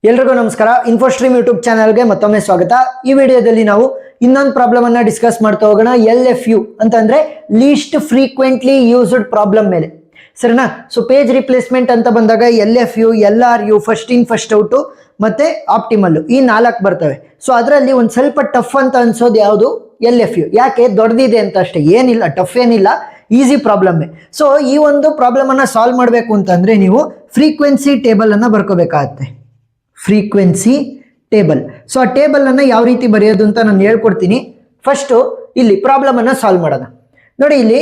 ಎಲ್ರಿಗೂ ನಮಸ್ಕಾರ. ಇನ್ಫೋಸ್ಟ್ರೀಮ್ ಯೂಟ್ಯೂಬ್ ಚಾನಲ್ಗೆ ಮತ್ತೊಮ್ಮೆ ಸ್ವಾಗತ. ಈ ವಿಡಿಯೋದಲ್ಲಿ ನಾವು ಇನ್ನೊಂದು ಪ್ರಾಬ್ಲಮ್ ಅನ್ನ ಡಿಸ್ಕಸ್ ಮಾಡ್ತಾ ಹೋಗೋಣ. LFU ಅಂತಂದ್ರೆ ಲೀಸ್ಟ್ ಫ್ರೀಕ್ವೆಂಟ್ಲಿ ಯೂಸ್ಡ್ ಪ್ರಾಬ್ಲಮ್ ಮೇಲೆ, ಸರಿನಾ? ಸೊ ಪೇಜ್ ರಿಪ್ಲೇಸ್ಮೆಂಟ್ ಅಂತ ಬಂದಾಗ LFU, LRU, first in first out ಮತ್ತೆ ಆಪ್ಟಿಮಲ್, ಈ 4 ಬರ್ತವೆ. ಸೊ ಅದರಲ್ಲಿ ಒಂದು ಸ್ವಲ್ಪ ಟಫ್ ಅಂತ ಅನ್ಸೋದು ಯಾವುದು? LFU. ಯಾಕೆ? ದೊಡ್ಡದಿದೆ ಅಂತ ಅಷ್ಟೇ, ಏನಿಲ್ಲ, ಟಫ್ ಏನಿಲ್ಲ, ಈಸಿ ಪ್ರಾಬ್ಲಮ್. ಸೊ ಈ ಒಂದು ಪ್ರಾಬ್ಲಮ್ ಅನ್ನ ಸಾಲ್ವ್ ಮಾಡಬೇಕು ಅಂತಂದ್ರೆ ನೀವು ಫ್ರೀಕ್ವೆನ್ಸಿ ಟೇಬಲ್ ಅನ್ನ ಬರ್ಕೋಬೇಕಾಗತ್ತೆ. Frequency table. ಸೊ ಆ ಟೇಬಲ್ ಅನ್ನ ಯಾವ ರೀತಿ ಬರೆಯೋದು ಅಂತ ನಾನು ಹೇಳ್ಕೊಡ್ತೀನಿ. ಫಸ್ಟ್ ಇಲ್ಲಿ ಪ್ರಾಬ್ಲಮ್ ಅನ್ನ ಸಾಲ್ವ್ ಮಾಡೋಣ. ನೋಡಿ, ಇಲ್ಲಿ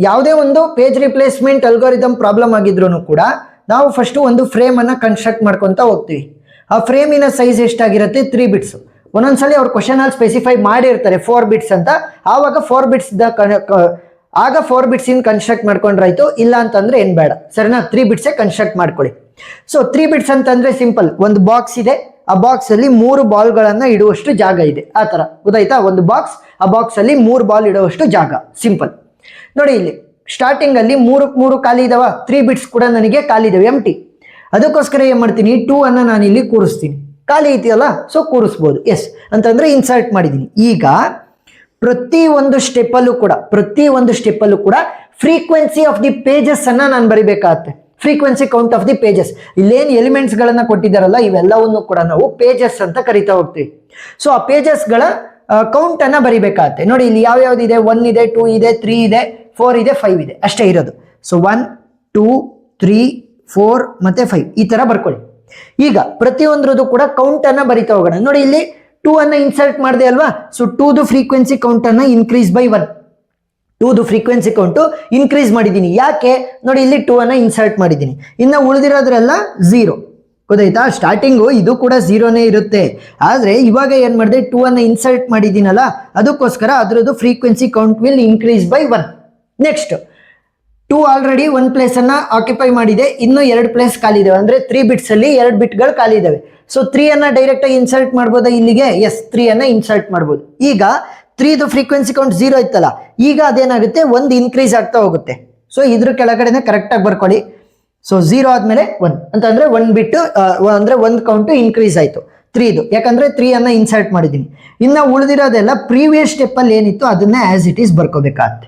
ಯಾವುದೇ ಒಂದು ಪೇಜ್ ರಿಪ್ಲೇಸ್ಮೆಂಟ್ ಅಲ್ಗೋರಿದಮ್ ಪ್ರಾಬ್ಲಮ್ ಆಗಿದ್ರು ಕೂಡ ನಾವು ಫಸ್ಟ್ ಒಂದು ಫ್ರೇಮ್ ಅನ್ನ ಕನ್ಸ್ಟ್ರಕ್ಟ್ ಮಾಡ್ಕೊಂತ ಹೋಗ್ತೀವಿ. ಆ ಫ್ರೇಮಿನ ಸೈಜ್ ಎಷ್ಟಾಗಿರುತ್ತೆ? 3 ಬಿಟ್ಸ್. ಒಂದೊಂದ್ಸಲಿ ಅವ್ರು ಕ್ವಶನ್ ಅಲ್ಲಿ ಸ್ಪೆಸಿಫೈ ಮಾಡಿರ್ತಾರೆ 4 ಬಿಟ್ಸ್ ಅಂತ. ಆವಾಗ 4 ಬಿಟ್ಸ್ ಆಗ 4 ಬಿಟ್ಸ್ ಇನ್ ಕನ್ಸ್ಟ್ರಕ್ಟ್ ಮಾಡ್ಕೊಂಡ್ರಾಯ್ತು. ಇಲ್ಲ ಅಂತಂದ್ರೆ ಏನ್ ಬೇಡ, ಸರಿನಾ? 3 ಬಿಟ್ಸೇ ಕನ್ಸ್ಟ್ರಕ್ಟ್ ಮಾಡ್ಕೊಳ್ಳಿ. ಸೊ 3 ಬಿಟ್ಸ್ ಅಂತಂದ್ರೆ ಸಿಂಪಲ್, ಒಂದು ಬಾಕ್ಸ್ ಇದೆ, ಆ ಬಾಕ್ಸ್ ಅಲ್ಲಿ 3 ಬಾಲ್ಗಳನ್ನ ಇಡುವಷ್ಟು ಜಾಗ ಇದೆ. ಆ ತರ ಗೊತ್ತಾಯ್ತಾ? ಒಂದು ಬಾಕ್ಸ್, ಆ ಬಾಕ್ಸ್ ಅಲ್ಲಿ 3 ಬಾಲ್ ಇಡುವಷ್ಟು ಜಾಗ. ಸಿಂಪಲ್. ನೋಡಿ, ಇಲ್ಲಿ ಸ್ಟಾರ್ಟಿಂಗ್ ಅಲ್ಲಿ 3 ಖಾಲಿ ಇದಾವ, 3 ಬಿಟ್ಸ್ ಕೂಡ ನನಗೆ ಖಾಲಿ ಇದಾವೆ, ಎಂಟಿ. ಅದಕ್ಕೋಸ್ಕರ ಏನ್ ಮಾಡ್ತೀನಿ, 2 ಅನ್ನ ನಾನು ಇಲ್ಲಿ ಕೂರಿಸ್ತೀನಿ. ಖಾಲಿ ಐತಿಯಲ್ಲ, ಸೊ ಕೂರಿಸ್ಬೋದು. ಎಸ್ ಅಂತಂದ್ರೆ ಇನ್ಸರ್ಟ್ ಮಾಡಿದೀನಿ. ಈಗ ಪ್ರತಿ ಒಂದು ಸ್ಟೆಪ್ಪಲ್ಲೂ ಕೂಡ ಫ್ರೀಕ್ವೆನ್ಸಿ ಆಫ್ ದಿ ಪೇಜಸ್ ಅನ್ನ ನಾನು ಬರಿಬೇಕಾಗತ್ತೆ. Frequency count of the pages. ಇಲ್ಲೇನು ಎಲಿಮೆಂಟ್ಸ್ ಗಳನ್ನ ಕೊಟ್ಟಿದ್ದಾರಲ್ಲ, ಇವೆಲ್ಲವನ್ನು ಕೂಡ ನಾವು ಪೇಜಸ್ ಅಂತ ಕರಿತಾ ಹೋಗ್ತೀವಿ. ಸೊ ಆ ಪೇಜಸ್ ಗಳ ಕೌಂಟ್ ಅನ್ನ ಬರಿಬೇಕಾಗತ್ತೆ. ನೋಡಿ, ಇಲ್ಲಿ ಯಾವ್ಯಾವ್ದು ಇದೆ? 1 ಇದೆ, 2 ಇದೆ, 3 ಇದೆ, 4 ಇದೆ, 5 ಇದೆ, ಅಷ್ಟೇ ಇರೋದು. ಸೊ 1, 2, 3, 4 ಮತ್ತೆ 5 ಈ ತರ ಬರ್ಕೊಳ್ಳಿ. ಈಗ ಪ್ರತಿಯೊಂದ್ರದ್ದು ಕೂಡ ಕೌಂಟ್ ಅನ್ನ ಬರಿತಾ ಹೋಗೋಣ. ನೋಡಿ, ಇಲ್ಲಿ 2 ಅನ್ನ ಇನ್ಸರ್ಟ್ ಮಾಡಿದೆ ಅಲ್ವಾ? ಸೊ 2 ಫ್ರೀಕ್ವೆನ್ಸಿ ಕೌಂಟ್ ಅನ್ನ increase by 1. 2 frequency count increase ಮಾಡಿದ್ದೀನಿ. ಯಾಕೆ? ನೋಡಿ, ಇಲ್ಲಿ 2 ಅನ್ನ ಇನ್ಸರ್ಟ್ ಮಾಡಿದ್ದೀನಿ. ಇನ್ನು ಉಳಿದಿರೋದ್ರೆಲ್ಲ 0. ಗೊತ್ತಾಯ್ತಾ? ಸ್ಟಾರ್ಟಿಂಗು ಇದು ಕೂಡ 0ನೇ ಇರುತ್ತೆ. ಆದ್ರೆ ಇವಾಗ ಏನ್ ಮಾಡಿದೆ, 2 ಅನ್ನ ಇನ್ಸರ್ಟ್ ಮಾಡಿದ್ದೀನಲ್ಲ, ಅದಕ್ಕೋಸ್ಕರ ಅದರದ್ದು frequency count will increase by 1. Next 2 already 1 place ಅನ್ನ ಆಕ್ಯುಪೈ ಮಾಡಿದೆ, ಇನ್ನು 2 ಪ್ಲೇಸ್ ಖಾಲಿ ಇದಾವೆ. ಅಂದ್ರೆ 3 ಬಿಟ್ಸ್ ಅಲ್ಲಿ 2 ಬಿಟ್ಗಳು ಖಾಲಿ ಇದಾವೆ. ಸೊ 3 ಅನ್ನ ಡೈರೆಕ್ಟ್ ಆಗಿ ಇನ್ಸರ್ಟ್ ಮಾಡ್ಬೋದಾ ಇಲ್ಲಿಗೆ? ಎಸ್, 3 ಅನ್ನ ಇನ್ಸರ್ಟ್ ಮಾಡ್ಬೋದು. ಈಗ 3 ಫ್ರೀಕ್ವೆನ್ಸಿ ಕೌಂಟ್ 0 ಇತ್ತಲ್ಲ, ಈಗ ಅದೇನಾಗುತ್ತೆ, 1 ಇನ್ಕ್ರೀಸ್ ಆಗ್ತಾ ಹೋಗುತ್ತೆ. ಸೊ ಇದ್ರ ಕೆಳಗಡೆನೆ ಕರೆಕ್ಟ್ ಆಗಿ ಬರ್ಕೊಳ್ಳಿ. ಸೊ 0 ಆದ್ಮೇಲೆ 1 ಅಂತಂದ್ರೆ 1 ಬಿಟ್ಟು ಅಂದ್ರೆ 1 ಕೌಂಟ್ ಇನ್ಕ್ರೀಸ್ ಆಯ್ತು 3. ಯಾಕಂದ್ರೆ 3 ಅನ್ನ ಇನ್ಸರ್ಟ್ ಮಾಡಿದೀನಿ. ಇನ್ನ ಉಳಿದಿರೋದೆಲ್ಲ ಪ್ರೀವಿಯಸ್ ಸ್ಟೆಪ್ ಅಲ್ಲಿ ಏನಿತ್ತು ಅದನ್ನ ಆಸ್ ಇಟ್ ಈಸ್ ಬರ್ಕೋಬೇಕಾಗತ್ತೆ.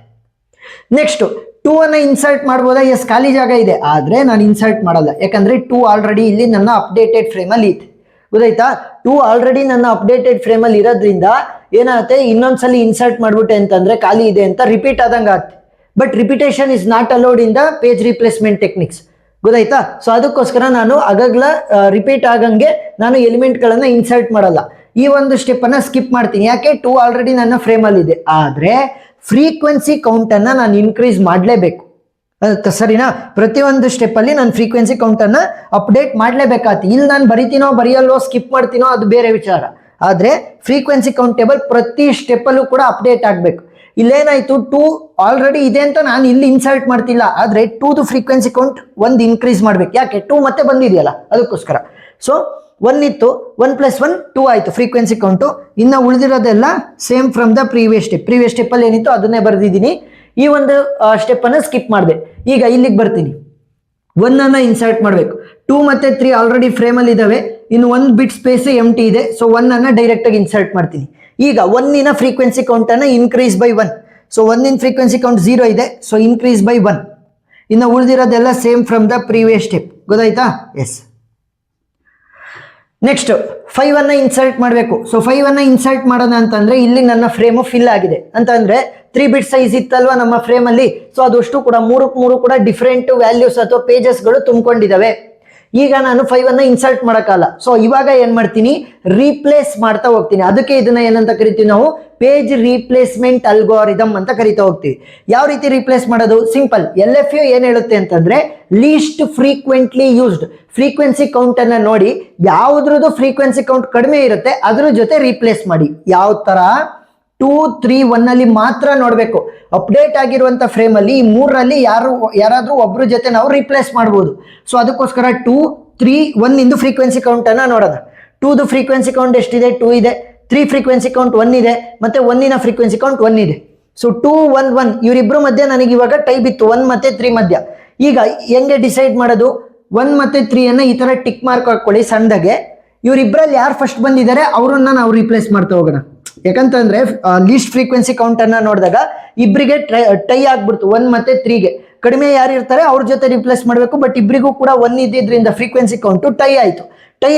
ನೆಕ್ಸ್ಟ್ 2 ಅನ್ನ ಇನ್ಸರ್ಟ್ ಮಾಡ್ಬೋದಾ? ಎಸ್, ಖಾಲಿ ಜಾಗ ಇದೆ, ಆದ್ರೆ ನಾನು ಇನ್ಸರ್ಟ್ ಮಾಡಲ್ಲ. ಯಾಕಂದ್ರೆ 2 ಆಲ್ರೆಡಿ ಇಲ್ಲಿ ನನ್ನ ಅಪ್ಡೇಟೆಡ್ ಫ್ರೇಮ್ ಅಲ್ಲಿ ಇದೆ. ಗೊತ್ತಾಯ್ತಾ? 2 ಆಲ್ರೆಡಿ ನನ್ನ ಅಪ್ಡೇಟೆಡ್ ಫ್ರೇಮ್ ಅಲ್ಲಿ ಇರೋದ್ರಿಂದ ಏನಾಗುತ್ತೆ, ಇನ್ನೊಂದ್ಸಲಿ ಇನ್ಸರ್ಟ್ ಮಾಡ್ಬಿಟ್ಟೆ ಅಂತಂದ್ರೆ ಖಾಲಿ ಇದೆ ಅಂತ ರಿಪೀಟ್ ಆದಂಗೆ ಆಗುತ್ತೆ. But repetition is not allowed in the page replacement techniques. ಗೊತ್ತಾಯ್ತಾ? ಸೊ ಅದಕ್ಕೋಸ್ಕರ ನಾನು ಆಗಾಗ್ಲ ರಿಪೀಟ್ ಆಗಂಗೆ ನಾನು ಎಲಿಮೆಂಟ್ ಗಳನ್ನ ಇನ್ಸರ್ಟ್ ಮಾಡಲ್ಲ. ಈ ಒಂದು ಸ್ಟೆಪ್ ಅನ್ನ ಸ್ಕಿಪ್ ಮಾಡ್ತೀನಿ. ಯಾಕೆ? 2 ಆಲ್ರೆಡಿ ನನ್ನ ಫ್ರೇಮ್ ಅಲ್ಲಿ ಇದೆ. ಆದ್ರೆ ಫ್ರೀಕ್ವೆನ್ಸಿ ಕೌಂಟ್ ಅನ್ನ ನಾನು ಇನ್ಕ್ರೀಸ್ ಮಾಡಲೇಬೇಕು, ಸರಿನಾ? ಪ್ರತಿಯೊಂದು ಸ್ಟೆಪ್ ಅಲ್ಲಿ ನಾನು ಫ್ರೀಕ್ವೆನ್ಸಿ ಕೌಂಟ್ ಅನ್ನ ಅಪ್ಡೇಟ್ ಮಾಡ್ಲೇಬೇಕಾಗ್ತಿ. ಇಲ್ಲಿ ನಾನು ಬರಿತೀನೋ ಬರೆಯಲ್ವೋ ಸ್ಕಿಪ್ ಮಾಡ್ತೀನೋ ಅದು ಬೇರೆ ವಿಚಾರ. ಆದ್ರೆ ಫ್ರೀಕ್ವೆನ್ಸಿ ಕೌಂಟ್ ಟೇಬಲ್ ಪ್ರತಿ ಸ್ಟೆಪ್ ಅಲ್ಲೂ ಕೂಡ ಅಪ್ಡೇಟ್ ಆಗ್ಬೇಕು. ಇಲ್ಲೇನಾಯ್ತು, 2 ಆಲ್ರೆಡಿ ಇದೆ ಅಂತ ನಾನು ಇಲ್ಲಿ ಇನ್ಸರ್ಟ್ ಮಾಡ್ತಿಲ್ಲ, ಆದ್ರೆ 2 ಫ್ರೀಕ್ವೆನ್ಸಿ ಕೌಂಟ್ 1 ಇನ್ಕ್ರೀಸ್ ಮಾಡ್ಬೇಕು. ಯಾಕೆ? 2 ಮತ್ತೆ ಬಂದಿದೆಯಲ್ಲ, ಅದಕ್ಕೋಸ್ಕರ. ಸೊ 1 ಇತ್ತು, 1 + 1 2 ಆಯ್ತು ಫ್ರೀಕ್ವೆನ್ಸಿ ಕೌಂಟು. ಇನ್ನು ಉಳಿದಿರೋದೆಲ್ಲ same from the previous step ಅಲ್ಲಿ ಏನಿತ್ತು ಅದನ್ನೇ ಬರೆದಿದ್ದೀನಿ. ಈ ಒಂದು ಸ್ಟೆಪ್ ಅನ್ನ ಸ್ಕಿಪ್ ಮಾಡಿದೆ. ಈಗ ಇಲ್ಲಿಗೆ ಬರ್ತೀನಿ, 1 ಅನ್ನ ಇನ್ಸರ್ಟ್ ಮಾಡಬೇಕು. 2 ಮತ್ತೆ 3 ಆಲ್ರೆಡಿ ಫ್ರೇಮ್ ಅಲ್ಲಿ ಇದಾವೆ, ಇನ್ನು 1 ಬಿಟ್ ಸ್ಪೇಸ್ ಎಂಟಿ ಇದೆ. ಸೊ 1 ಅನ್ನ ಡೈರೆಕ್ಟ್ ಆಗಿ ಇನ್ಸರ್ಟ್ ಮಾಡ್ತೀನಿ. ಈಗ 1 ಫ್ರೀಕ್ವೆನ್ಸಿ ಕೌಂಟ್ ಅನ್ನ increase by 1. So 1 frequency count 0 ಇದೆ, ಸೊ ಇನ್ಕ್ರೀಸ್ ಬೈ 1. ಇನ್ನು ಉಳಿದಿರೋದೆಲ್ಲ same from the previous step. ಗೊತ್ತಾಯ್ತಾ? ಎಸ್. ನೆಕ್ಸ್ಟ್ 5 ಅನ್ನ ಇನ್ಸರ್ಟ್ ಮಾಡಬೇಕು. ಸೊ 5 ಅನ್ನ ಇನ್ಸರ್ಟ್ ಮಾಡೋಣ ಅಂತಂದ್ರೆ ಇಲ್ಲಿ ನನ್ನ ಫ್ರೇಮು ಫಿಲ್ ಆಗಿದೆ ಅಂತಂದ್ರೆ 3 ಬಿಟ್ ಸೈಜ್ ಇತ್ತಲ್ವಾ ನಮ್ಮ ಫ್ರೇಮ್ ಅಲ್ಲಿ. ಸೊ ಅದಷ್ಟು ಕೂಡ 3 ಕೂಡ ಡಿಫ್ರೆಂಟ್ ವ್ಯಾಲ್ಯೂಸ್ ಅಥವಾ ಪೇಜಸ್ ಗಳು ತುಂಬಿಕೊಂಡಿದ್ದಾವೆ. ಈಗ ನಾನು 5 ಅನ್ನ ಇನ್ಸರ್ಟ್ ಮಾಡಕ್ಕಲ್ಲ. ಸೊ ಇವಾಗ ಏನ್ ಮಾಡ್ತೀನಿ, ರೀಪ್ಲೇಸ್ ಮಾಡ್ತಾ ಹೋಗ್ತೀನಿ. ಅದಕ್ಕೆ ಇದನ್ನ ಏನಂತ ಕರಿತೀವಿ ನಾವು? ಪೇಜ್ ರೀಪ್ಲೇಸ್ಮೆಂಟ್ ಅಲ್ಗೋರಿದಮ್ ಅಂತ ಕರಿತಾ ಹೋಗ್ತೀವಿ. ಯಾವ ರೀತಿ ರೀಪ್ಲೇಸ್ ಮಾಡೋದು? ಸಿಂಪಲ್. LFU ಏನ್ ಹೇಳುತ್ತೆ ಅಂತಂದ್ರೆ least frequently used. Frequency count ಅನ್ನ ನೋಡಿ, ಯಾವ್ದ್ರದ್ದು ಫ್ರೀಕ್ವೆನ್ಸಿ ಕೌಂಟ್ ಕಡಿಮೆ ಇರುತ್ತೆ ಅದ್ರ ಜೊತೆ ರೀಪ್ಲೇಸ್ ಮಾಡಿ. ಯಾವ ತರ? 2, 3, 1 ಅಲ್ಲಿ ಮಾತ್ರ ನೋಡ್ಬೇಕು. ಅಪ್ಡೇಟ್ ಆಗಿರುವಂತ ಫ್ರೇಮ್ ಅಲ್ಲಿ ಈ 3ರಲ್ಲಿ ಯಾರಾದ್ರೂ ಒಬ್ರ ಜೊತೆ ನಾವು ರೀಪ್ಲೇಸ್ ಮಾಡಬಹುದು. ಸೊ ಅದಕ್ಕೋಸ್ಕರ 2, 3, 1 ಇಂದು ಫ್ರೀಕ್ವೆನ್ಸಿ ಕೌಂಟ್ ಅನ್ನ ನೋಡೋಣ. 2 ಫ್ರೀಕ್ವೆನ್ಸಿ ಕೌಂಟ್ ಎಷ್ಟಿದೆ? 2 ಇದೆ. 3 ಫ್ರೀಕ್ವೆನ್ಸಿ ಕೌಂಟ್ 1 ಇದೆ. ಮತ್ತೆ 1 ಫ್ರೀಕ್ವೆನ್ಸಿ ಕೌಂಟ್ 1 ಇದೆ. ಸೊ 2, 1, 1 ಇವರಿಬ್ರು ಮಧ್ಯೆ ನನಗೆ ಇವಾಗ ಟೈ ಬಿತ್ತು, 1 ಮತ್ತೆ 3 ಮಧ್ಯ. ಈಗ ಹೆಂಗೆ ಡಿಸೈಡ್ ಮಾಡೋದು? 1 ಮತ್ತೆ 3 ಅನ್ನ ಈ ತರ ಟಿಕ್ ಮಾರ್ಕ್ ಹಾಕೊಳ್ಳಿ ಸಣ್ಣದಾಗೆ. ಇವರಿಬ್ಬರಲ್ಲಿ ಯಾರು ಫಸ್ಟ್ ಬಂದಿದ್ದಾರೆ ಅವರನ್ನ ನಾವು ರಿಪ್ಲೇಸ್ ಮಾಡ್ತಾ ಹೋಗೋಣ. ಯಾಕಂತಂದ್ರೆ ಲೀಸ್ಟ್ ಫ್ರೀಕ್ವೆನ್ಸಿ ಕೌಂಟ್ ಅನ್ನ ನೋಡಿದಾಗ ಇಬ್ಬರಿಗೆ ಟೈ ಆಗ್ಬಿಡ್ತು 1 ಮತ್ತೆ 3ಗೆ. ಕಡಿಮೆ ಯಾರು ಇರ್ತಾರೆ ಅವ್ರ ಜೊತೆ ರಿಪ್ಲೇಸ್ ಮಾಡಬೇಕು. ಬಟ್ ಇಬ್ಬರಿಗೂ ಕೂಡ 1 ಇದ್ದಿದ್ರಿಂದ ಫ್ರೀಕ್ವೆನ್ಸಿ ಕೌಂಟು ಟೈ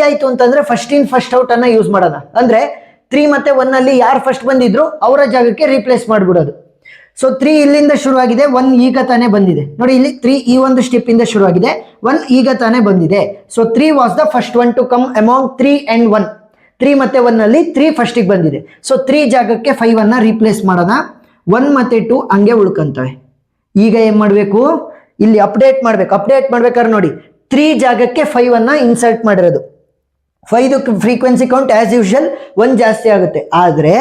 ಆಯ್ತು ಅಂತಂದ್ರೆ ಫಸ್ಟ್ ಇನ್ ಫಸ್ಟ್ ಔಟ್ ಅನ್ನ ಯೂಸ್ ಮಾಡೋಣ. ಅಂದ್ರೆ 3 ಮತ್ತೆ 1 ಅಲ್ಲಿ ಯಾರು ಫಸ್ಟ್ ಬಂದಿದ್ರು ಅವರ ಜಾಗಕ್ಕೆ ರಿಪ್ಲೇಸ್ ಮಾಡ್ಬಿಡೋದು. ಸೊ 3 ಇಲ್ಲಿಂದ ಶುರುವಾಗಿದೆ, 1 ಈಗ ತಾನೇ ಬಂದಿದೆ. ನೋಡಿ ಇಲ್ಲಿ 3 ಈ ಒಂದು ಸ್ಟೆಪ್ ಇಂದ ಶುರುವಾಗಿದೆ, 1 ಈಗ ತಾನೇ ಬಂದಿದೆ. So 3 was the first one to come among 3 and 1. 3 ಮತ್ತೆ 1 ಅಲ್ಲಿ 3 ಫಸ್ಟಿಗೆ ಬಂದಿದೆ. ಸೊ 3 ಜಾಗಕ್ಕೆ 5 ಅನ್ನ ರಿಪ್ಲೇಸ್ ಮಾಡೋಣ. 1 ಮತ್ತೆ 2 ಹಂಗೆ ಉಳ್ಕೊಂತವೆ. ಈಗ ಏನ್ ಮಾಡ್ಬೇಕು, ಇಲ್ಲಿ ಅಪ್ಡೇಟ್ ಮಾಡ್ಬೇಕಾದ್ರೆ ನೋಡಿ 3 ಜಾಗಕ್ಕೆ 5 ಅನ್ನ ಇನ್ಸರ್ಟ್ ಮಾಡಿರೋದು. 5 ಫ್ರೀಕ್ವೆನ್ಸಿ ಕೌಂಟ್ ಆಸ್ ಯೂಶುವಲ್ 1 ಜಾಸ್ತಿ ಆಗುತ್ತೆ. ಆದ್ರೆ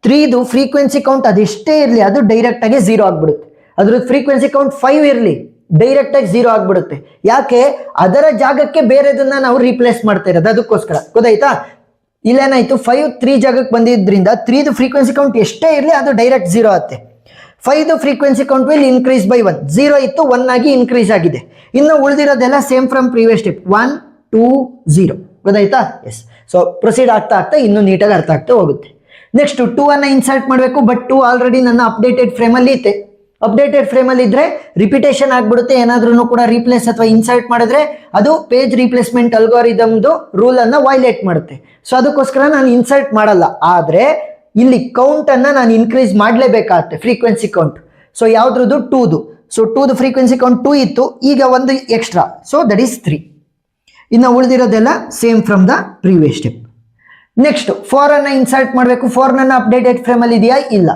3ದು ಫ್ರೀಕ್ವೆನ್ಸಿ ಕೌಂಟ್ ಅದೆಷ್ಟೇ ಇರಲಿ ಅದು ಡೈರೆಕ್ಟ್ ಆಗಿ 0 ಆಗ್ಬಿಡುತ್ತೆ. ಅದ್ರದ್ದು ಫ್ರೀಕ್ವೆನ್ಸಿ ಕೌಂಟ್ 5 ಇರಲಿ ಡೈರೆಕ್ಟ್ ಆಗಿ 0 ಆಗ್ಬಿಡುತ್ತೆ. ಯಾಕೆ, ಅದರ ಜಾಗಕ್ಕೆ ಬೇರೆದನ್ನ ನಾವು ರಿಪ್ಲೇಸ್ ಮಾಡ್ತಾ ಇರೋದು, ಅದಕ್ಕೋಸ್ಕರ. ಗೊತ್ತಾಯ್ತಾ? ಇಲ್ಲೇನಾಯ್ತು, 5 3 ಜಾಗಕ್ಕೆ ಬಂದಿದ್ರಿಂದ 3ದು ಫ್ರೀಕ್ವೆನ್ಸಿ ಕೌಂಟ್ ಎಷ್ಟೇ ಇರಲಿ ಅದು ಡೈರೆಕ್ಟ್ 0 ಆಗುತ್ತೆ. 5ದು frequency count will increase by 1. 0 ಇತ್ತು 1 ಆಗಿ ಇನ್ಕ್ರೀಸ್ ಆಗಿದೆ. ಇನ್ನು ಉಳಿದಿರೋದೆಲ್ಲ ಸೇಮ್ ಫ್ರಮ್ ಪ್ರೀವಿಯಸ್ ಸ್ಟೆಪ್ 1 2 0. ಗೊತ್ತಾಯ್ತಾ? ಎಸ್. ಸೊ ಪ್ರೊಸೀಡ್ ಆಗ್ತಾ ಇನ್ನೂ ನೀಟಾಗಿ ಅರ್ಥ ಆಗ್ತಾ ಹೋಗುತ್ತೆ. ನೆಕ್ಸ್ಟ್ 2 ಅನ್ನ ಇನ್ಸರ್ಟ್ ಮಾಡಬೇಕು. ಬಟ್ 2 ಆಲ್ರೆಡಿ ನನ್ನ ಅಪ್ಡೇಟೆಡ್ ಫ್ರೇಮಲ್ಲಿ ಐತೆ. ಅಪ್ಡೇಟೆಡ್ ಫ್ರೇಮಲ್ಲಿ ಇದ್ರೆ ರಿಪಿಟೇಷನ್ ಆಗ್ಬಿಡುತ್ತೆ. ಏನಾದ್ರೂ ಕೂಡ ರೀಪ್ಲೇಸ್ ಅಥವಾ ಇನ್ಸರ್ಟ್ ಮಾಡಿದ್ರೆ ಅದು ಪೇಜ್ ರೀಪ್ಲೇಸ್ಮೆಂಟ್ ಅಲ್ಗೋರಿದಮ್ದು ರೂಲ್ ಅನ್ನ ವೈಲೇಟ್ ಮಾಡುತ್ತೆ. ಸೊ ಅದಕ್ಕೋಸ್ಕರ ನಾನು ಇನ್ಸರ್ಟ್ ಮಾಡಲ್ಲ. ಆದ್ರೆ ಇಲ್ಲಿ ಕೌಂಟ್ ಅನ್ನ ನಾನು ಇನ್ಕ್ರೀಸ್ ಮಾಡಲೇಬೇಕಾಗುತ್ತೆ, ಫ್ರೀಕ್ವೆನ್ಸಿ ಕೌಂಟ್. ಸೊ ಯಾವ್ದ್ರದ್ದು 2ದು. ಸೊ 2ದು ಫ್ರೀಕ್ವೆನ್ಸಿ ಕೌಂಟ್ 2 ಇತ್ತು, ಈಗ 1 ಎಕ್ಸ್ಟ್ರಾ. So that is 3. ಇನ್ನು ಉಳಿದಿರೋದೆಲ್ಲ same from the previous step. Next 4 ಅನ್ನ ಇನ್ಸರ್ಟ್ ಮಾಡಬೇಕು. 4 ನನ್ನ ಅಪ್ಡೇಟೆಡ್ ಫ್ರೇಮಲ್ಲಿ ಇದೆಯಾ? ಇಲ್ಲ.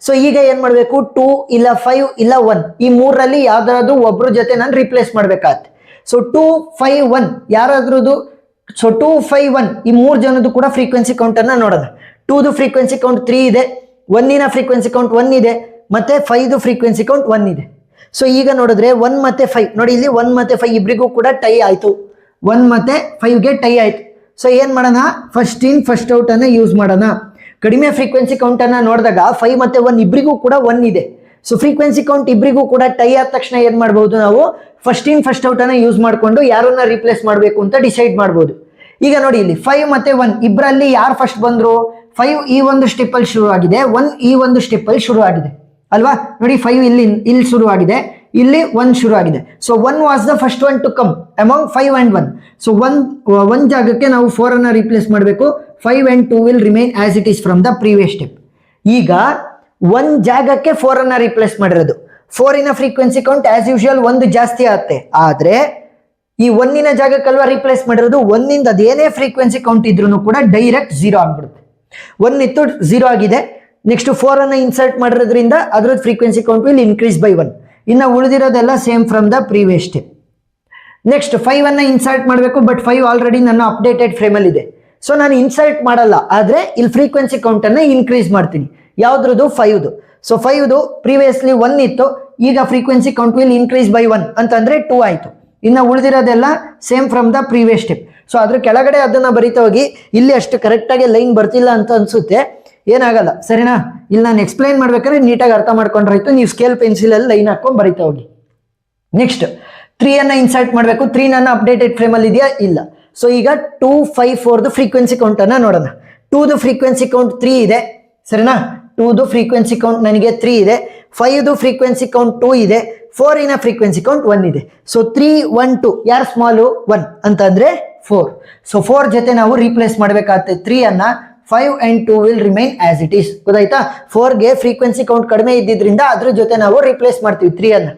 ಸೊ ಈಗ ಏನ್ ಮಾಡಬೇಕು, 2 ಇಲ್ಲ 5 ಇಲ್ಲ 1 ಈ 3ರಲ್ಲಿ ಯಾವ್ದಾದ್ರು ಒಬ್ರ ಜೊತೆ ನಾನು ರಿಪ್ಲೇಸ್ ಮಾಡ್ಬೇಕಾಗತ್ತೆ. ಸೊ 2 5 1 ಯಾರಾದ್ರದ್ದು. ಸೊ 2 5 1 ಈ 3 ಜನದ್ದು ಕೂಡ ಫ್ರೀಕ್ವೆನ್ಸಿ ಕೌಂಟ್ ಅನ್ನ ನೋಡೋಣ. 2ದು ಫ್ರೀಕ್ವೆನ್ಸಿ ಕೌಂಟ್ 3 ಇದೆ, 1ನ ಫ್ರೀಕ್ವೆನ್ಸಿ ಕೌಂಟ್ 1 ಇದೆ, ಮತ್ತೆ 5ದು ಫ್ರೀಕ್ವೆನ್ಸಿ ಕೌಂಟ್ 1 ಇದೆ. ಸೊ ಈಗ ನೋಡಿದ್ರೆ 1 ಮತ್ತೆ 5 ನೋಡಿ, ಇಲ್ಲಿ 1 ಮತ್ತೆ 5 ಇಬ್ಬರಿಗೂ ಕೂಡ ಟೈ ಆಯ್ತು. 1 ಮತ್ತೆ 5ಗೆ ಟೈ ಆಯ್ತು. ಸೊ ಏನ್ ಮಾಡೋಣ, ಫಸ್ಟ್ ಇನ್ ಫಸ್ಟ್ ಔಟ್ ಅನ್ನ ಯೂಸ್ ಮಾಡೋಣ. ಕಡಿಮೆ ಫ್ರೀಕ್ವೆನ್ಸಿ ಕೌಂಟ್ ಅನ್ನ ನೋಡಿದಾಗ 5 ಮತ್ತೆ 1 ಇಬ್ಬರಿಗೂ ಕೂಡ 1 ಇದೆ. ಸೊ ಫ್ರೀಕ್ವೆನ್ಸಿ ಕೌಂಟ್ ಇಬ್ಬರಿಗೂ ಕೂಡ ಟೈ ಆದ ತಕ್ಷಣ ಏನ್ ಮಾಡಬಹುದು, ನಾವು ಫಸ್ಟ್ ಇನ್ ಫಸ್ಟ್ ಔಟ್ ಅನ್ನ ಯೂಸ್ ಮಾಡ್ಕೊಂಡು ಯಾರನ್ನ ರಿಪ್ಲೇಸ್ ಮಾಡಬೇಕು ಅಂತ ಡಿಸೈಡ್ ಮಾಡಬಹುದು. ಈಗ ನೋಡಿ ಇಲ್ಲಿ 5 ಮತ್ತೆ 1 ಇಬ್ಬರಲ್ಲಿ ಯಾರು ಫಸ್ಟ್ ಬಂದ್ರು, 5 ಈ ಒಂದು ಸ್ಟೆಪ್ ಅಲ್ಲಿ ಶುರು ಆಗಿದೆ, 1 ಈ ಒಂದು ಸ್ಟೆಪ್ ಅಲ್ಲಿ ಶುರು ಆಗಿದೆ ಅಲ್ವಾ. ನೋಡಿ 5 ಇಲ್ಲಿ ಶುರು ಆಗಿದೆ, ಇಲ್ಲಿ 1 ಶುರು ಆಗಿದೆ. So 1 was the first one to come among 5 and 1. So 1 ಜಾಗಕ್ಕೆ ನಾವು 4 ಅನ್ನ ರಿಪ್ಲೇಸ್ ಮಾಡಬೇಕು. 5 and 2 will remain as it is from the previous step. ಈಗ 1 ಜಾಗಕ್ಕೆ 4 ಅನ್ನ ರಿಪ್ಲೇಸ್ ಮಾಡಿರೋದು. 4ನ ಫ್ರೀಕ್ವೆನ್ಸಿ ಕೌಂಟ್ ಆಸ್ ಯೂಶುವಲ್ 1 ಜಾಸ್ತಿ ಆಗುತ್ತೆ. ಆದ್ರೆ ಈ 1ನ ಜಾಗಕ್ಕಲ್ವಾ ರಿಪ್ಲೇಸ್ ಮಾಡಿರೋದು, 1ಇಂದ ಅದೇನೇ ಫ್ರೀಕ್ವೆನ್ಸಿ ಕೌಂಟ್ ಇದ್ರೂ ಕೂಡ ಡೈರೆಕ್ಟ್ 0 ಆಗ್ಬಿಡುತ್ತೆ. 1 ಇತ್ತು 0 ಆಗಿದೆ. ನೆಕ್ಸ್ಟ್ 4 ಅನ್ನ ಇನ್ಸರ್ಟ್ ಮಾಡಿರೋದ್ರಿಂದ ಅದ್ರದ್ದು frequency count will increase by 1. ಇನ್ನು ಉಳಿದಿರೋದೆಲ್ಲ same from the previous step. Next 5 ಅನ್ನ ಇನ್ಸರ್ಟ್ ಮಾಡಬೇಕು. ಬಟ್ 5 ಆಲ್ರೆಡಿ ನನ್ನ ಅಪ್ಡೇಟೆಡ್ ಫ್ರೇಮಲ್ಲಿ ಇದೆ. ಸೊ ನಾನು ಇನ್ಸರ್ಟ್ ಮಾಡಲ್ಲ, ಆದ್ರೆ ಇಲ್ಲಿ ಫ್ರೀಕ್ವೆನ್ಸಿ ಕೌಂಟ್ ಅನ್ನ ಇನ್ಕ್ರೀಸ್ ಮಾಡ್ತೀನಿ. ಯಾವ್ದ್ರದ್ದು, 5ದು. ಸೊ 5ದು ಪ್ರೀವಿಯಸ್ಲಿ 1 ಇತ್ತು, ಈಗ frequency count will increase by 1 ಅಂತಂದ್ರೆ 2 ಆಯ್ತು. ಇನ್ನು ಉಳಿದಿರೋದೆಲ್ಲ same from the previous step. So ಅದ್ರ ಕೆಳಗಡೆ ಅದನ್ನ ಬರಿತಾ ಹೋಗಿ. ಇಲ್ಲಿ ಅಷ್ಟು ಕರೆಕ್ಟಾಗಿ ಲೈನ್ ಬರ್ತಿಲ್ಲ ಅಂತ ಅನ್ಸುತ್ತೆ, ಏನಾಗಲ್ಲ ಸರಿನಾ. ಇಲ್ಲಿ ನಾನು ಎಕ್ಸ್ಪ್ಲೈನ್ ಮಾಡ್ಬೇಕಾದ್ರೆ ನೀಟಾಗಿ ಅರ್ಥ ಮಾಡ್ಕೊಂಡ್ರಾಯ್ತು. ನೀವು ಸ್ಕೇಲ್ ಪೆನ್ಸಿಲ್ ಅಲ್ಲಿ ಲೈನ್ ಹಾಕೊಂಡು ಬರಿತಾ ಹೋಗಿ. ನೆಕ್ಸ್ಟ್ 3 ಅನ್ನ ಇನ್ಸರ್ಟ್ ಮಾಡಬೇಕು. 3 ನನ್ನ ಅಪ್ಡೇಟೆಡ್ ಫ್ರೇಮಲ್ಲಿ ಇದೆಯಾ? ಇಲ್ಲ. ಸೊ ಈಗ 2 5 4ದು ಫ್ರೀಕ್ವೆನ್ಸಿ ಕೌಂಟ್ ಅನ್ನ ನೋಡೋಣ. 2ದು ಫ್ರೀಕ್ವೆನ್ಸಿ ಕೌಂಟ್ 3 ಇದೆ ಸರಿನಾ. 2ದು ಫ್ರೀಕ್ವೆನ್ಸಿ ಕೌಂಟ್ ನನಗೆ 3 ಇದೆ. 5ದು ಫ್ರೀಕ್ವೆನ್ಸಿ ಕೌಂಟ್ 2 ಇದೆ. 4ನ ಫ್ರೀಕ್ವೆನ್ಸಿ ಕೌಂಟ್ 1 ಇದೆ. ಸೊ 3 1 2 ಯಾರು ಸ್ಮಾಲು 1 ಅಂತಂದ್ರೆ 4. ಸೊ 4 ಜೊತೆ ನಾವು ರೀಪ್ಲೇಸ್ ಮಾಡಬೇಕಾಗುತ್ತೆ 3 ಅನ್ನ. 5 and 2 will remain as it is. ಗೊತ್ತಾಯ್ತಾ? 4ಗೆ ಫ್ರೀಕ್ವೆನ್ಸಿ ಕೌಂಟ್ ಕಡಿಮೆ ಇದ್ದಿದ್ರಿಂದ ಅದ್ರ ಜೊತೆ ನಾವು ರಿಪ್ಲೇಸ್ ಮಾಡ್ತೀವಿ 3 ಅನ್ನ.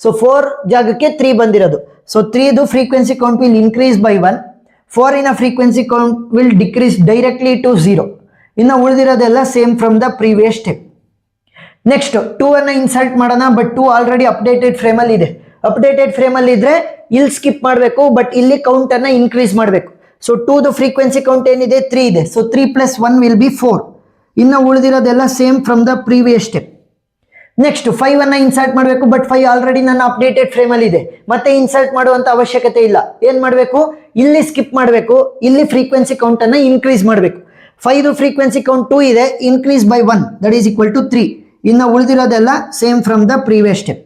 ಸೊ 4 ಜಾಗಕ್ಕೆ 3 ಬಂದಿರೋದು. ಸೊ 3ದು frequency count will increase by 1. 4ನ frequency count will decrease directly to 0. ಇನ್ನು ಉಳಿದಿರೋದೆಲ್ಲ same from the previous step. Next 2 ಅನ್ನ ಇನ್ಸರ್ಟ್ ಮಾಡೋಣ. ಬಟ್ 2 ಆಲ್ರೆಡಿ ಅಪ್ಡೇಟೆಡ್ ಫ್ರೇಮಲ್ಲಿ ಇದೆ. ಅಪ್ಡೇಟೆಡ್ ಫ್ರೇಮಲ್ಲಿ ಇದ್ರೆ ಇಲ್ಲಿ ಸ್ಕಿಪ್ ಮಾಡಬೇಕು, ಬಟ್ ಇಲ್ಲಿ ಕೌಂಟ್ ಅನ್ನ ಇನ್ಕ್ರೀಸ್ ಮಾಡಬೇಕು. ಸೊ 2ದು ಫ್ರೀಕ್ವೆನ್ಸಿ ಕೌಂಟ್ ಏನಿದೆ 3 ಇದೆ. So 3 + 1 will be 4. ಇನ್ನು ಉಳಿದಿರೋದೆಲ್ಲ same from the previous step. Next 5 ಅನ್ನ ಇನ್ಸರ್ಟ್ ಮಾಡಬೇಕು. ಬಟ್ 5 ಆಲ್ರೆಡಿ ನನ್ನ ಅಪ್ಡೇಟೆಡ್ ಫ್ರೇಮಲ್ಲಿ ಇದೆ, ಮತ್ತೆ ಇನ್ಸರ್ಟ್ ಮಾಡುವಂತ ಅವಶ್ಯಕತೆ ಇಲ್ಲ. ಏನ್ ಮಾಡಬೇಕು, ಇಲ್ಲಿ ಸ್ಕಿಪ್ ಮಾಡಬೇಕು, ಇಲ್ಲಿ ಫ್ರೀಕ್ವೆನ್ಸಿ ಕೌಂಟ್ ಅನ್ನ ಇನ್ಕ್ರೀಸ್ ಮಾಡಬೇಕು. 5ದು ಫ್ರೀಕ್ವೆನ್ಸಿ ಕೌಂಟ್ 2 ಇದೆ, increase by 1 that is equal to 3. ಇನ್ನು ಉಳಿದಿರೋದೆಲ್ಲ same from the previous step.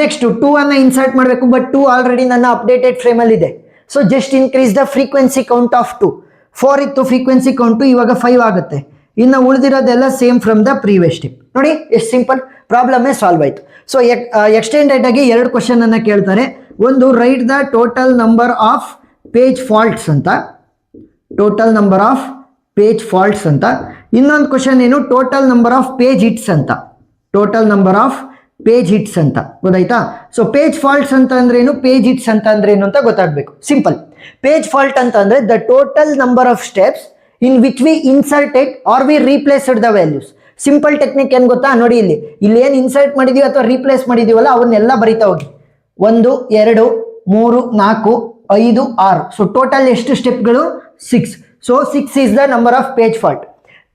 Next 2 ಅನ್ನ ಇನ್ಸರ್ಟ್ ಮಾಡಬೇಕು. ಬಟ್ 2 ಆಲ್ರೆಡಿ ನನ್ನ ಅಪ್ಡೇಟೆಡ್ ಫ್ರೇಮಲ್ಲಿ ಇದೆ. So just increase the frequency count of 2. 4 ಇತ್ತು ಫ್ರೀಕ್ವೆನ್ಸಿ ಕೌಂಟು, ಇವಾಗ 5 ಆಗುತ್ತೆ. ಇನ್ನು ಉಳಿದಿರೋದೆಲ್ಲ same from the previous step. ನೋಡಿ ಎಷ್ಟು ಸಿಂಪಲ್, ಪ್ರಾಬ್ಲಮ್ಮೇ ಸಾಲ್ವ್ ಆಯಿತು. ಸೊ ಎಕ್ಸ್ಟೆಂಡೆಡ್ ಆಗಿ 2 ಕ್ವಶನ್ ಅನ್ನು ಕೇಳ್ತಾರೆ. ಒಂದು write the total number of page faults ಅಂತ, total number of page faults ಅಂತ. ಇನ್ನೊಂದು ಕ್ವಶನ್ ಏನು, total number of page hits ಅಂತ, total number of page hits ಅಂತ. ಗೊತ್ತಾಯ್ತಾ? ಸೊ ಪೇಜ್ ಫಾಲ್ಟ್ಸ್ ಅಂತ ಅಂದ್ರೆ ಏನು, ಪೇಜ್ ಹಿಟ್ಸ್ ಅಂತ ಅಂದ್ರೆ ಏನು ಅಂತ ಗೊತ್ತಾಗಬೇಕು. ಸಿಂಪಲ್. ಪೇಜ್ ಫಾಲ್ಟ್ ಅಂತ ಅಂದ್ರೆ the total number of steps in which we inserted or we replaced the values. Simple technique ಏನ್ ಗೊತ್ತಾ, ನೋಡಿ ಇಲ್ಲಿ ಏನು ಇನ್ಸರ್ಟ್ ಮಾಡಿದೀವಿ ಅಥವಾ ರೀಪ್ಲೇಸ್ ಮಾಡಿದೀವಲ್ಲ ಅವನ್ನೆಲ್ಲ ಬರಿತಾ ಹೋಗಿ. 1 2 3 4 5 6. ಸೊ ಟೋಟಲ್ ಎಷ್ಟು ಸ್ಟೆಪ್ಗಳು? 6. So 6 is the number of page fault.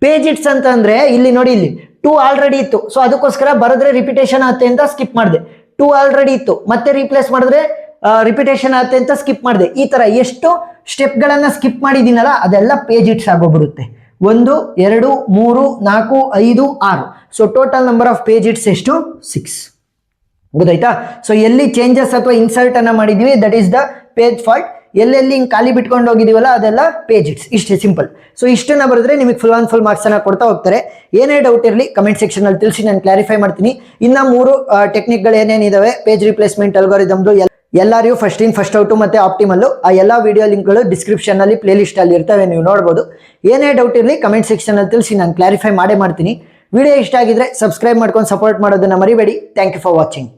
Page hits ಅಂತ ಅಂದ್ರೆ ಇಲ್ಲಿ ನೋಡಿ, ಇಲ್ಲಿ 2 ಆಲ್ರೆಡಿ ಇತ್ತು. ಸೊ ಅದಕ್ಕೋಸ್ಕರ ಬರೆದ್ರೆ ರಿಪಿಟೇಷನ್ ಆಗುತ್ತೆ ಅಂತ ಸ್ಕಿಪ್ ಮಾಡಿದೆ. 2 ಆಲ್ರೆಡಿ ಇತ್ತು, ಮತ್ತೆ ರೀಪ್ಲೇಸ್ ಮಾಡಿದ್ರೆ ರಿಪಿಟೇಷನ್ ಆಗುತ್ತೆ ಅಂತ ಸ್ಕಿಪ್ ಮಾಡಿದೆ. ಈ ತರ ಎಷ್ಟು ಸ್ಟೆಪ್ಗಳನ್ನ ಸ್ಕಿಪ್ ಮಾಡಿದ್ದೀನಲ್ಲ ಅದೆಲ್ಲ ಪೇಜ್ ಹಿಟ್ಸ್ ಆಗೋಗ್ಬಿಡುತ್ತೆ. 1 2 3 4 5 6. So total number of page hits ಎಷ್ಟು? 6. ಗೊತ್ತಾಯ್ತಾ? ಸೊ ಎಲ್ಲಿ ಚೇಂಜಸ್ ಅಥವಾ ಇನ್ಸರ್ಟ್ ಅನ್ನ ಮಾಡಿದೀವಿ that is the page fault. ಎಲ್ಲೆಲ್ಲಿ ಹಿಂಗೆ ಖಾಲಿ ಬಿಟ್ಕೊಂಡು ಹೋಗಿದೀವಲ್ಲ ಅದೆಲ್ಲ ಪೇಜ್ ಹಿಟ್ಸ್. ಇಷ್ಟೇ ಸಿಂಪಲ್. ಸೊ ಇಷ್ಟನ್ನ ಬರೆದ್ರೆ ನಿಮಗೆ ಫುಲ್ ಆನ್ ಫುಲ್ ಮಾರ್ಕ್ಸ್ ಅನ್ನ ಕೊಡ್ತಾ ಹೋಗ್ತಾರೆ. ಏನೇ ಡೌಟ್ ಇರಲಿ ಕಮೆಂಟ್ ಸೆಕ್ಷನ್ ಅಲ್ಲಿ ತಿಳಿಸಿ, ನಾನು ಕ್ಲಾರಿಫೈ ಮಾಡ್ತೀನಿ. ಇನ್ನ 3 ಟೆಕ್ನಿಕ್ಗಳು ಏನೇನಿದಾವೆ ಪೇಜ್ ರಿಪ್ಲೇಸ್ಮೆಂಟ್ ಅಲ್ಗಾರಿದಮ್ದು ಎಲ್ಲರಿಗೂ ಫಸ್ಟ್ ಇನ್ ಫಸ್ಟ್ ಔಟು ಮತ್ತೆ ಆಪ್ಟಿಮಲ್ಲು, ಆ ಎಲ್ಲ ವಿಡಿಯೋ ಲಿಂಕ್ಗಳು ಡಿಸ್ಕ್ರಿಪ್ಷನ್ ಅಲ್ಲಿ ಪ್ಲೇ ಲಿಸ್ಟ್ ಅಲ್ಲಿ ಇರ್ತವೆ, ನೀವು ನೋಡ್ಬೋದು. ಏನೇ ಡೌಟ್ ಇರಲಿ ಕಮೆಂಟ್ ಸೆಕ್ಷನ್ ಅಲ್ಲಿ ತಿಳಿಸಿ, ನಾನು ಕ್ಲಾರಿಫೈ ಮಾಡೇ ಮಾಡ್ತೀನಿ. ವಿಡಿಯೋ ಇಷ್ಟ ಆಗಿದ್ರೆ ಸಬ್ಸ್ಕ್ರೈಬ್ ಮಾಡ್ಕೊಂಡು ಸಪೋರ್ಟ್ ಮಾಡೋದನ್ನ ಮರಿಬೇಡಿ. Thank you for watching.